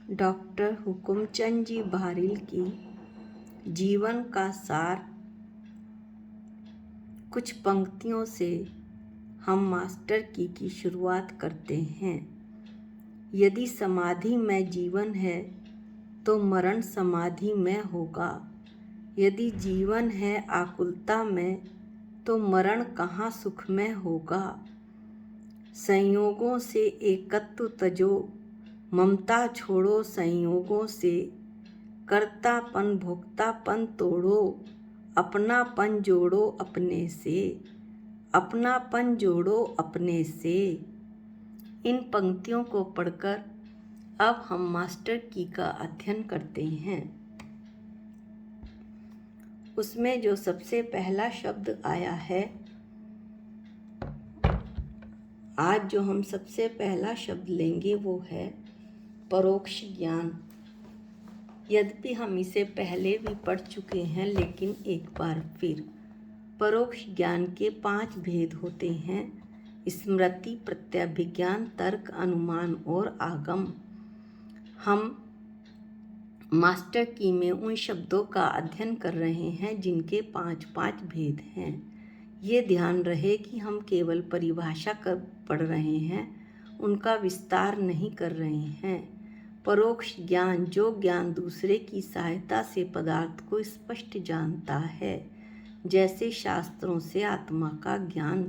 Doctor Hukumchand जी बारिल की जीवन का सार कुछ पंक्तियों से हम मास्टर की शुरुआत करते हैं। यदि समाधि में जीवन है तो मरण समाधि में होगा। यदि जीवन है आकुलता में तो मरण कहाँ सुख में होगा। संयोगों से एकत्व तजो, ममता छोड़ो संयोगों से। कर्तापन भोक्तापन तोड़ो, अपनापन जोड़ो अपने से। अपनापन जोड़ो अपने से। इन पंक्तियों को पढ़कर अब हम मास्टर की का अध्ययन करते हैं। उसमें जो सबसे पहला शब्द आया है, आज जो हम सबसे पहला शब्द लेंगे वो है परोक्ष ज्ञान। यद्यपि हम इसे पहले भी पढ़ चुके हैं, लेकिन एक बार फिर। परोक्ष ज्ञान के 5 भेद होते हैं: स्मृति, प्रत्यभिज्ञान, तर्क, अनुमान और आगम। हम मास्टर की में उन शब्दों का अध्ययन कर रहे हैं जिनके 5 भेद हैं। ये ध्यान रहे कि हम केवल परिभाषा कर पढ़ रहे हैं, उनका विस्तार नहीं कर रहे हैं। परोक्ष ज्ञान, जो ज्ञान दूसरे की सहायता से पदार्थ को स्पष्ट जानता है, जैसे शास्त्रों से आत्मा का ज्ञान।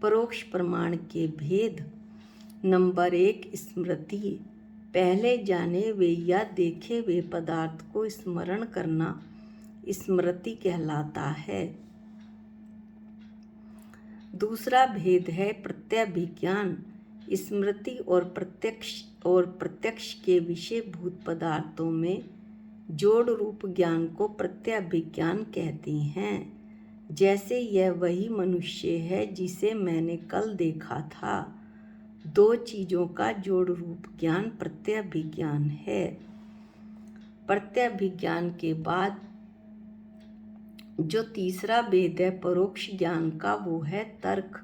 परोक्ष प्रमाण के भेद। नंबर 1, स्मृति। पहले जाने वे या देखे वे पदार्थ को स्मरण करना स्मृति कहलाता है। दूसरा भेद है प्रत्यभिज्ञान। स्मृति और प्रत्यक्ष के विषयभूत पदार्थों में जोड़ रूप ज्ञान को प्रत्यभिज्ञान कहते हैं। जैसे यह वही मनुष्य है जिसे मैंने कल देखा था। 2 चीज़ों का जोड़ रूप ज्ञान प्रत्यभिज्ञान है। प्रत्यभिज्ञान के बाद जो तीसरा भेद है परोक्ष ज्ञान का, वो है तर्क।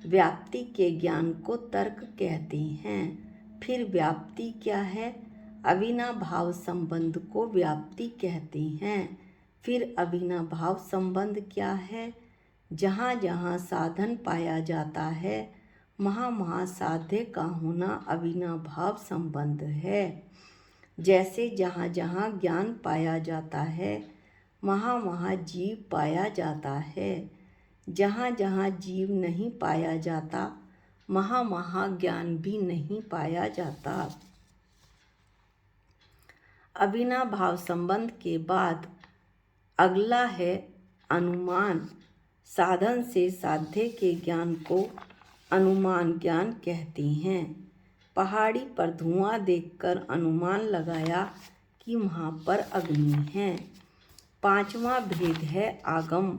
व्याप्ति के ज्ञान को तर्क कहते हैं। फिर व्याप्ति क्या है? अविनाभाव संबंध को व्याप्ति कहते हैं। फिर अविनाभाव संबंध क्या है? जहाँ जहाँ साधन पाया जाता है, वहाँ साध्य का होना अविनाभाव संबंध है। जैसे जहाँ जहाँ ज्ञान पाया जाता है, वहाँ जीव पाया जाता है। जहाँ जहाँ जीव नहीं पाया जाता, वहाँ ज्ञान भी नहीं पाया जाता। अविनाभाव संबंध के बाद अगला है अनुमान। साधन से साध्य के ज्ञान को अनुमान ज्ञान कहते हैं। पहाड़ी पर धुआं देखकर अनुमान लगाया कि वहाँ पर अग्नि है। 5वां भेद है आगम।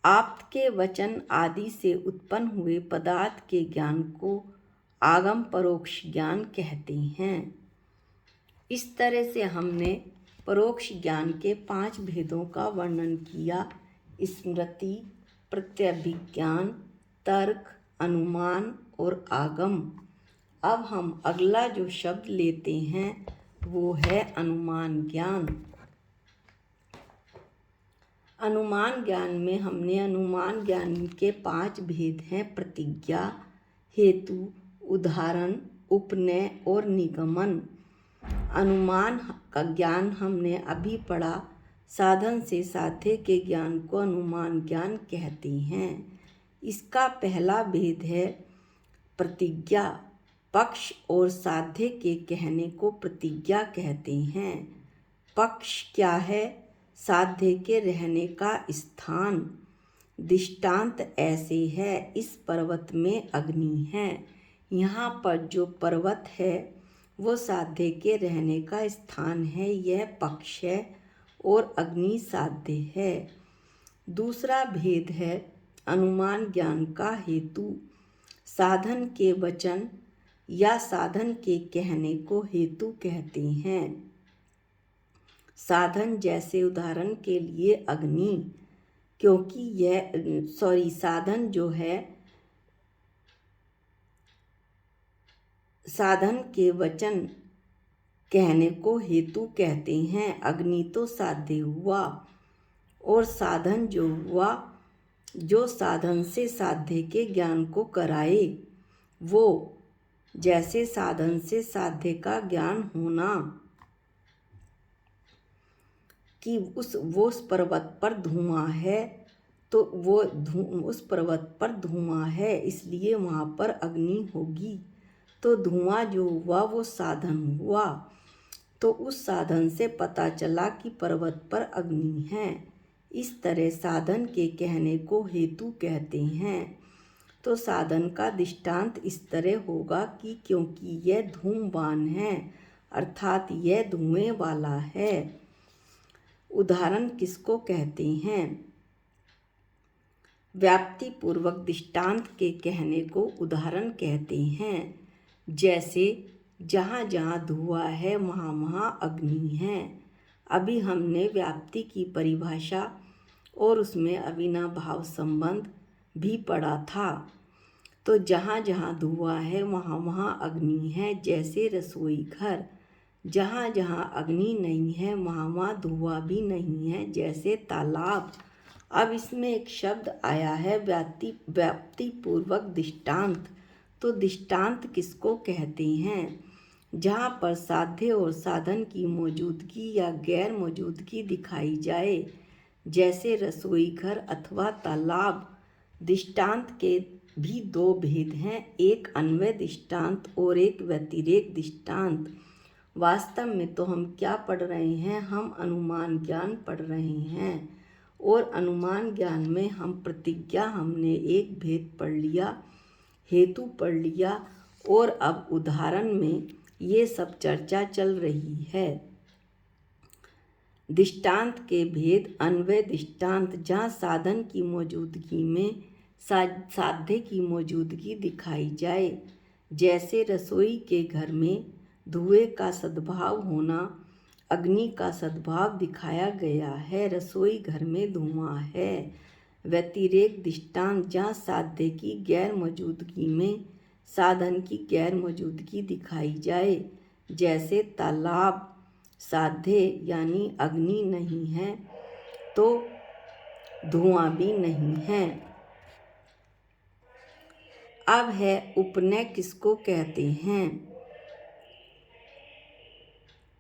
आप्त के वचन आदि से उत्पन्न हुए पदार्थ के ज्ञान को आगम परोक्ष ज्ञान कहते हैं। इस तरह से हमने परोक्ष ज्ञान के 5 भेदों का वर्णन किया: स्मृति, प्रत्यभिज्ञान, तर्क, अनुमान और आगम। अब हम अगला जो शब्द लेते हैं वो है अनुमान ज्ञान। अनुमान ज्ञान में हमने अनुमान ज्ञान के 5 भेद हैं: प्रतिज्ञा, हेतु, उदाहरण, उपनय और निगमन। अनुमान का ज्ञान हमने अभी पढ़ा। साधन से साध्य के ज्ञान को अनुमान ज्ञान कहते हैं। इसका पहला भेद है प्रतिज्ञा। पक्ष और साध्य के कहने को प्रतिज्ञा कहते हैं। पक्ष क्या है? साध्य के रहने का स्थान। दृष्टांत ऐसे है: इस पर्वत में अग्नि है। यहाँ पर जो पर्वत है वो साध्य के रहने का स्थान है, यह पक्ष है, और अग्नि साध्य है। दूसरा भेद है अनुमान ज्ञान का हेतु। साधन के वचन या साधन के कहने को हेतु कहते हैं। साधन जैसे उदाहरण के लिए अग्नि, क्योंकि साधन जो है साधन के वचन कहने को हेतु कहते हैं। अग्नि तो साध्य हुआ, और साधन जो हुआ, जो साधन से साध्य के ज्ञान को कराए, वो जैसे साधन से साध्य का ज्ञान होना कि वो उस पर्वत पर धुआं है, तो वो उस पर्वत पर धुआं है, इसलिए वहाँ पर अग्नि होगी। तो धुआं जो हुआ वो साधन हुआ, तो उस साधन से पता चला कि पर्वत पर अग्नि है। इस तरह साधन के कहने को हेतु कहते हैं। तो साधन का दृष्टांत इस तरह होगा कि क्योंकि यह धूमवान है, अर्थात यह धुएं वाला है। उदाहरण किसको कहते हैं? व्याप्ति पूर्वक दृष्टांत के कहने को उदाहरण कहते हैं। जैसे जहाँ जहाँ धुआं है वहाँ वहाँ अग्नि है। अभी हमने व्याप्ति की परिभाषा और उसमें अविनाभाव संबंध भी पढ़ा था। तो जहाँ जहाँ धुआं है वहाँ वहाँ अग्नि है। जैसे रसोई घर, जहाँ जहाँ अग्नि नहीं है वहाँ वहाँ धुआं भी नहीं है, जैसे तालाब। अब इसमें एक शब्द आया है व्याप्ति पूर्वक दृष्टांत। तो दृष्टांत किसको कहते हैं? जहाँ पर साध्य और साधन की मौजूदगी या गैर मौजूदगी दिखाई जाए, जैसे रसोई घर अथवा तालाब। दृष्टांत के भी दो भेद हैं, एक अन्वय दृष्टांत और एक व्यतिरेक दृष्टांत। वास्तव में तो हम क्या पढ़ रहे हैं? हम अनुमान ज्ञान पढ़ रहे हैं, और अनुमान ज्ञान में हम प्रतिज्ञा हमने एक भेद पढ़ लिया, हेतु पढ़ लिया, और अब उदाहरण में ये सब चर्चा चल रही है। दृष्टांत के भेद। अन्वय दृष्टांत, जहाँ साधन की मौजूदगी में साध्य की मौजूदगी दिखाई जाए, जैसे रसोई के घर में धुएं का सद्भाव होना, अग्नि का सद्भाव दिखाया गया है, रसोई घर में धुआं है। व्यतिरेक दृष्टांत, जहाँ साध्य की गैर मौजूदगी में साधन की गैर मौजूदगी दिखाई जाए, जैसे तालाब। साध्य यानी अग्नि नहीं है तो धुआं भी नहीं है। अब है उपनय किसको कहते हैं?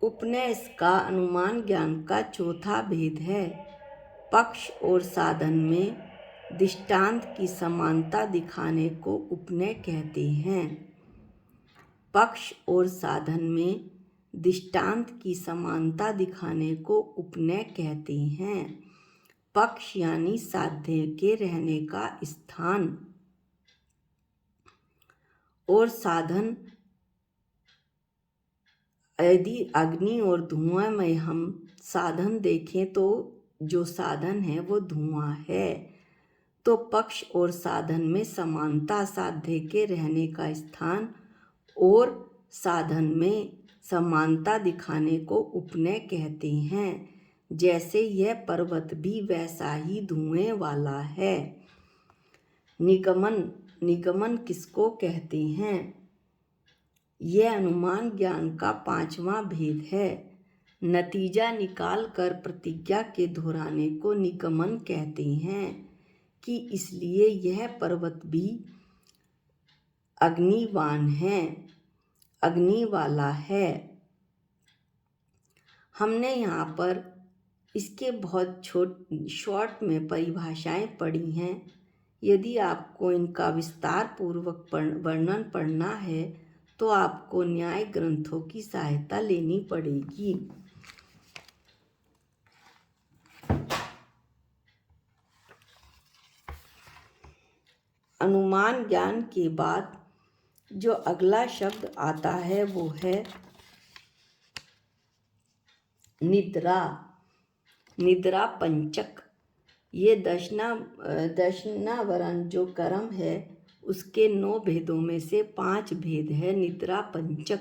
उपनय इसका अनुमान ज्ञान का चौथा भेद है। पक्ष और साधन में दृष्टांत की समानता दिखाने को उपनय कहते हैं। पक्ष और साधन में दृष्टांत की समानता दिखाने को उपनय कहते हैं। पक्ष यानी साध्य के रहने का स्थान, और साधन यदि अग्नि और धुआं में हम साधन देखें तो जो साधन है वो धुआं है। तो पक्ष और साधन में समानता, साध्य के रहने का स्थान और साधन में समानता दिखाने को उपनय कहते हैं। जैसे यह पर्वत भी वैसा ही धुएं वाला है। निगमन, निगमन किसको कहते हैं? यह अनुमान ज्ञान का पांचवा भेद है। नतीजा निकाल कर प्रतिज्ञा के दोहराने को निगमन कहते हैं कि इसलिए यह पर्वत भी अग्निवान है, अग्नि वाला है। हमने यहाँ पर इसके बहुत शॉर्ट में परिभाषाएं पढ़ी हैं। यदि आपको इनका विस्तार पूर्वक वर्णन पढ़ना है तो आपको न्याय ग्रंथों की सहायता लेनी पड़ेगी। अनुमान ज्ञान के बाद जो अगला शब्द आता है वो है निद्रा। निद्रा पंचक। ये दशनावरण जो कर्म है उसके 9 भेदों में से 5 भेद है निद्रा पंचक।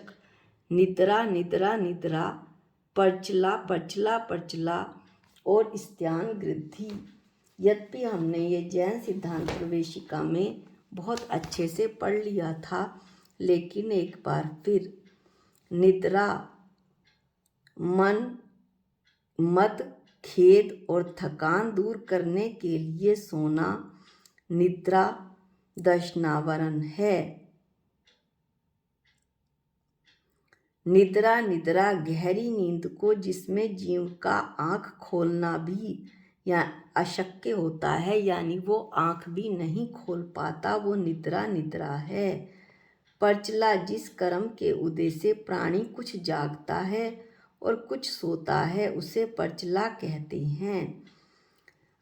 निद्रा, निद्रा, निद्रा, परचला, परचला, परचला और स्त्यान गृद्धि। यद्यपि हमने ये जैन सिद्धांत प्रवेशिका में बहुत अच्छे से पढ़ लिया था, लेकिन एक बार फिर निद्रा मन, मद, खेद और थकान दूर करने के लिए सोना निद्रा दर्शनावरण है। निद्रा गहरी नींद को, जिसमें जीव का आँख खोलना भी या अशक्य होता है, यानी वो आँख भी नहीं खोल पाता, वो निद्रा है। परचला, जिस कर्म के उदय से प्राणी कुछ जागता है और कुछ सोता है, उसे परचला कहते हैं।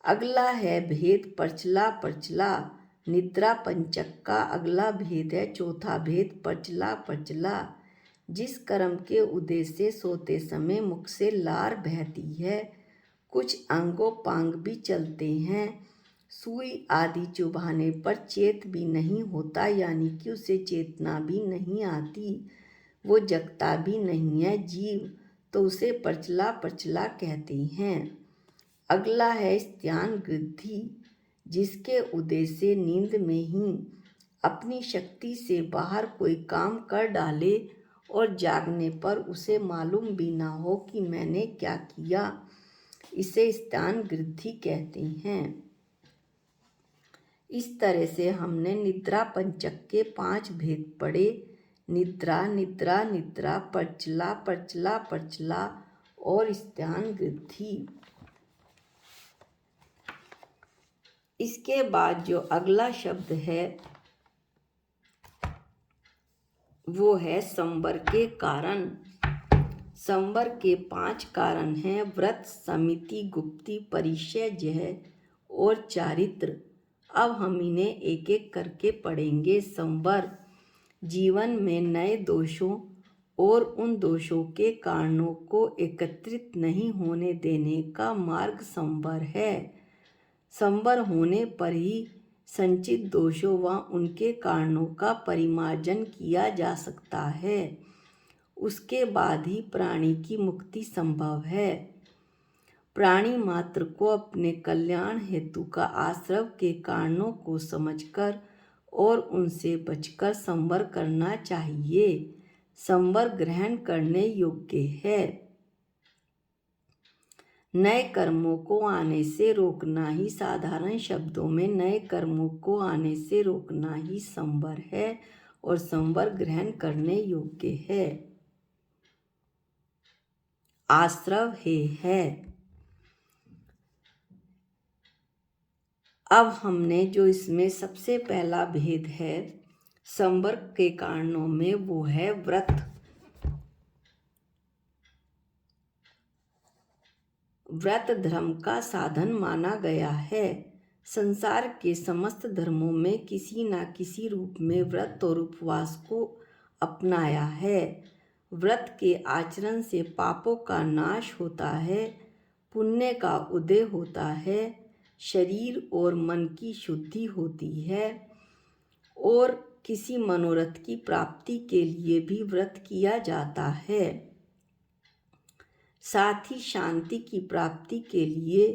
अगला है भेद परचला। निद्रा पंचक का अगला भेद है। चौथा भेद परचला। जिस कर्म के उदय से सोते समय मुख से लार बहती है, कुछ अंगोपांग भी चलते हैं, सुई आदि चुभाने पर चेत भी नहीं होता, यानी कि उसे चेतना भी नहीं आती, वो जगता भी नहीं है जीव, तो उसे परचला कहते हैं। अगला है स्त्यान गृद्धि, जिसके उदय से नींद में ही अपनी शक्ति से बाहर कोई काम कर डाले और जागने पर उसे मालूम भी ना हो कि मैंने क्या किया, इसे स्त्यान गृद्धि कहते हैं। इस तरह से हमने निद्रा पंचक के 5 भेद पढ़े। निद्रा, परचला और स्त्यान गृद्धि। इसके बाद जो अगला शब्द है वो है संवर के कारण। संवर के 5 कारण हैं: व्रत, समिति, गुप्ति, परिचय, जय और चारित्र। अब हम इन्हें एक एक करके पढ़ेंगे। संवर, जीवन में नए दोषों और उन दोषों के कारणों को एकत्रित नहीं होने देने का मार्ग संवर है। संवर होने पर ही संचित दोषों व उनके कारणों का परिमार्जन किया जा सकता है। उसके बाद ही प्राणी की मुक्ति संभव है। प्राणी मात्र को अपने कल्याण हेतु का आश्रव के कारणों को समझकर और उनसे बचकर संवर करना चाहिए। संवर ग्रहण करने योग्य है। नए कर्मों को आने से रोकना ही, साधारण शब्दों में नए कर्मों को आने से रोकना ही संवर है और संवर ग्रहण करने योग्य है। आश्रव है। अब हमने जो इसमें सबसे पहला भेद है संवर के कारणों में, वो है व्रत। व्रत धर्म का साधन माना गया है। संसार के समस्त धर्मों में किसी न किसी रूप में व्रत और उपवास को अपनाया है। व्रत के आचरण से पापों का नाश होता है, पुण्य का उदय होता है, शरीर और मन की शुद्धि होती है और किसी मनोरथ की प्राप्ति के लिए भी व्रत किया जाता है। साथ ही शांति की प्राप्ति के लिए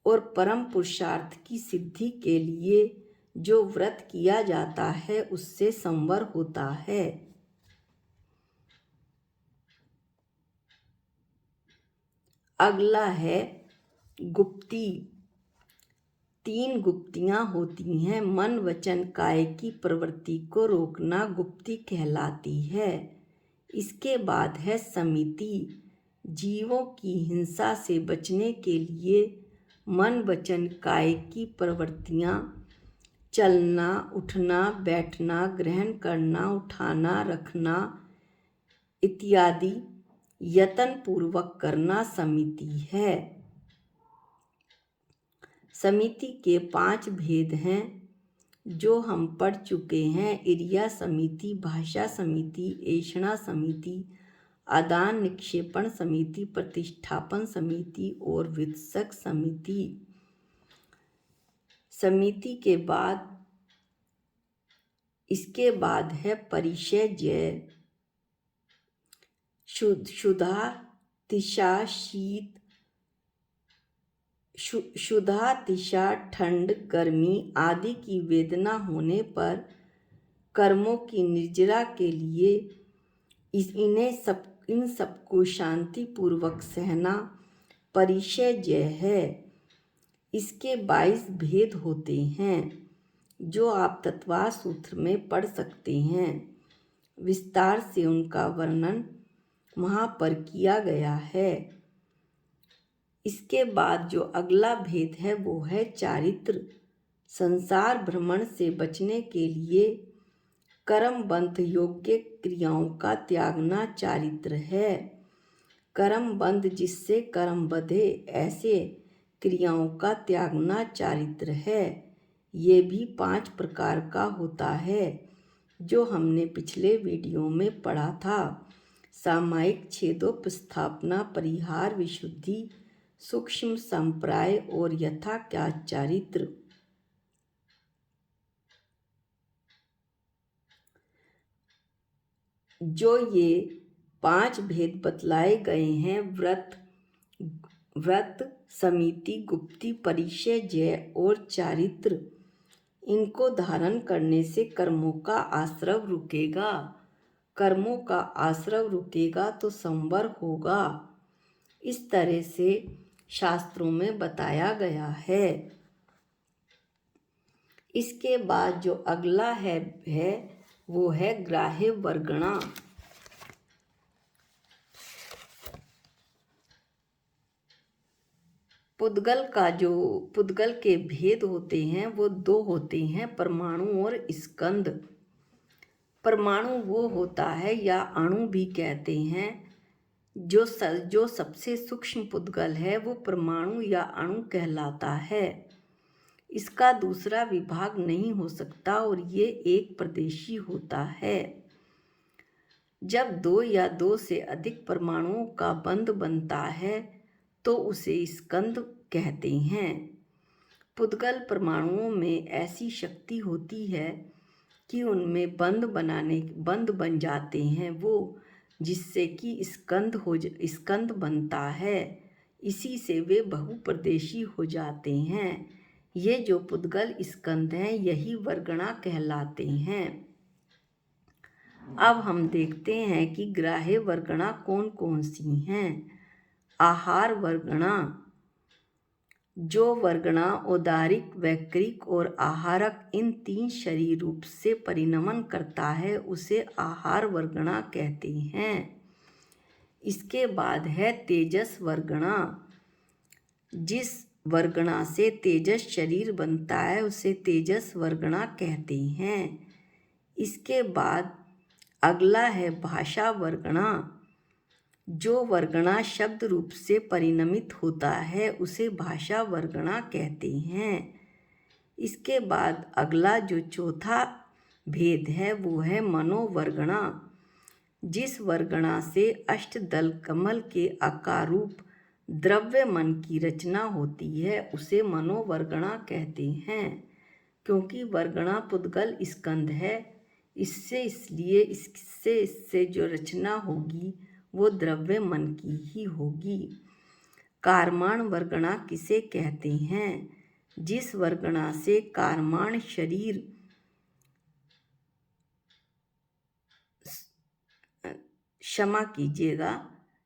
और परम पुरुषार्थ की सिद्धि के लिए जो व्रत किया जाता है उससे संवर होता है। अगला है गुप्ति। 3 गुप्तियां होती हैं। मन, वचन, काय की प्रवृत्ति को रोकना गुप्ति कहलाती है। इसके बाद है समिति। जीवों की हिंसा से बचने के लिए मन, वचन, काय की प्रवृत्तियां, चलना, उठना, बैठना, ग्रहण करना, उठाना, रखना इत्यादि यत्न पूर्वक करना समिति है। समिति के 5 भेद हैं जो हम पढ़ चुके हैं। इरिया समिति, भाषा समिति, ऐषणा समिति, आदान निक्षेपण समिति, प्रतिष्ठापन समिति और वित्सक समिति। समिति के बाद इसके बाद है परिचय जय। क्षुधा, तिशा, ठंड, गर्मी आदि की वेदना होने पर कर्मों की निर्जरा के लिए इन सबको शांति पूर्वक सहना परिचय जय है। इसके 22 भेद होते हैं जो आप तत्वा सूत्र में पढ़ सकते हैं। विस्तार से उनका वर्णन वहाँ पर किया गया है। इसके बाद जो अगला भेद है वो है चारित्र। संसार भ्रमण से बचने के लिए कर्मबंध योग्य क्रियाओं का त्यागना चारित्र है। कर्मबंध जिससे कर्म बंधे ऐसे क्रियाओं का त्यागना चारित्र है। ये भी 5 प्रकार का होता है जो हमने पिछले वीडियो में पढ़ा था। सामायिक, छेदोपस्थापना, परिहार, विशुद्धि, सूक्ष्म, संप्राय और यथा क्या चारित्र। जो ये 5 भेद बतलाए गए हैं, व्रत, समिति, गुप्ती, परिचय, जय और चारित्र, इनको धारण करने से कर्मों का आश्रव रुकेगा। कर्मों का आश्रव रुकेगा तो संवर होगा। इस तरह से शास्त्रों में बताया गया है। इसके बाद जो अगला है वो है ग्राह्य वर्गणा। पुद्गल के भेद होते हैं वो 2 होते हैं, परमाणु और स्कंद। परमाणु वो होता है या अणु भी कहते हैं जो सबसे सूक्ष्म पुद्गल है वो परमाणु या अणु कहलाता है। इसका दूसरा विभाग नहीं हो सकता और ये एक प्रदेशी होता है। जब 2 या 2 से अधिक परमाणुओं का बंध बनता है तो उसे स्कंद कहते हैं। पुद्गल परमाणुओं में ऐसी शक्ति होती है कि उनमें बंध बन जाते हैं वो, जिससे कि स्कंद बनता है। इसी से वे बहुप्रदेशी हो जाते हैं। ये जो पुद्गल स्कंद हैं यही वर्गणा कहलाते हैं। अब हम देखते हैं कि ग्राह्य वर्गणा कौन कौन सी हैं। आहार वर्गणा। जो वर्गणा औदारिक, वैकृक और आहारक इन 3 शरीर रूप से परिणमन करता है उसे आहार वर्गणा कहते हैं। इसके बाद है तेजस वर्गणा। जिस वर्गणा से तेजस शरीर बनता है उसे तेजस वर्गणा कहते हैं। इसके बाद अगला है भाषा वर्गणा। जो वर्गणा शब्द रूप से परिणमित होता है उसे भाषा वर्गणा कहते हैं। इसके बाद अगला जो चौथा भेद है वो है मनोवर्गणा। जिस वर्गणा से अष्टदल कमल के आकार रूप द्रव्य मन की रचना होती है उसे मनोवर्गणा कहते हैं। क्योंकि वर्गणा पुद्गल स्कंद है, इससे जो रचना होगी वो द्रव्य मन की ही होगी। कारमाण वर्गणा किसे कहते हैं? जिस वर्गणा से कारमाण शरीर क्षमा कीजिएगा,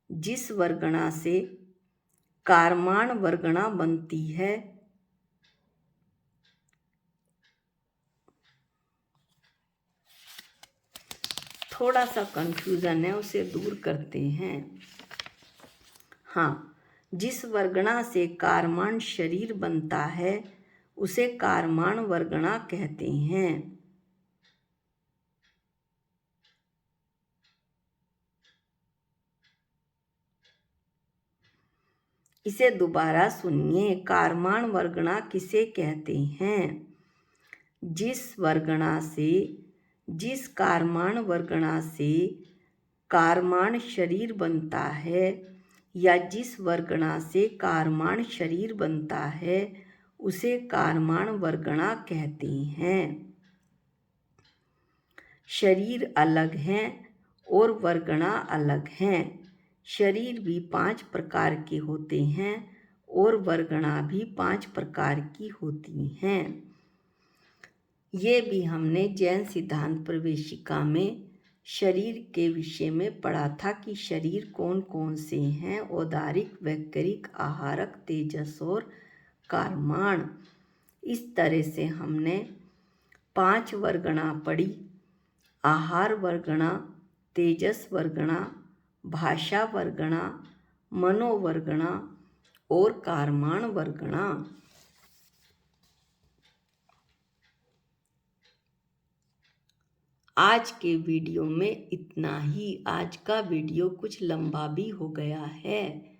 जिस वर्गणा से कारमाण वर्गणा बनती है थोड़ा सा कंफ्यूजन है उसे दूर करते हैं। हाँ, जिस वर्गणा से कारमाण शरीर बनता है उसे कारमाण वर्गणा कहते हैं। इसे दोबारा सुनिए। कारमाण वर्गणा किसे कहते हैं? जिस कारमाण वर्गणा से कारमाण शरीर बनता है या जिस वर्गणा से कारमाण शरीर बनता है उसे कारमाण वर्गणा कहते हैं। शरीर अलग हैं और वर्गणा अलग हैं। शरीर भी 5 प्रकार के होते हैं और वर्गणा भी 5 प्रकार की होती हैं। ये भी हमने जैन सिद्धांत प्रवेशिका में शरीर के विषय में पढ़ा था कि शरीर कौन कौन से हैं। औदारिक, वैकृतिक, आहारक, तेजस और कारमाण। इस तरह से हमने 5 वर्गणा पढ़ी। आहार वर्गणा, तेजस वर्गणा, भाषा वर्गणा, मनोवर्गणा और कारमाण वर्गणा। आज के वीडियो में इतना ही। आज का वीडियो कुछ लंबा भी हो गया है।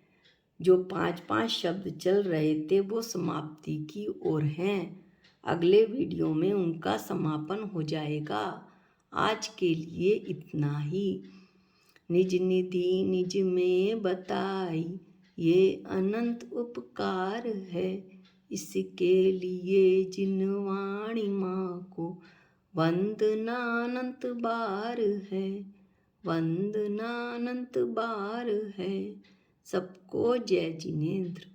जो 5-5 शब्द चल रहे थे वो समाप्ति की ओर हैं। अगले वीडियो में उनका समापन हो जाएगा। आज के लिए इतना ही। निज निधि निज में बताई, ये अनंत उपकार है। इसके लिए जिन वाणी माँ को वंदना अनंत बार है, वंदना अनंत बार है। सबको जय जिनेंद्र।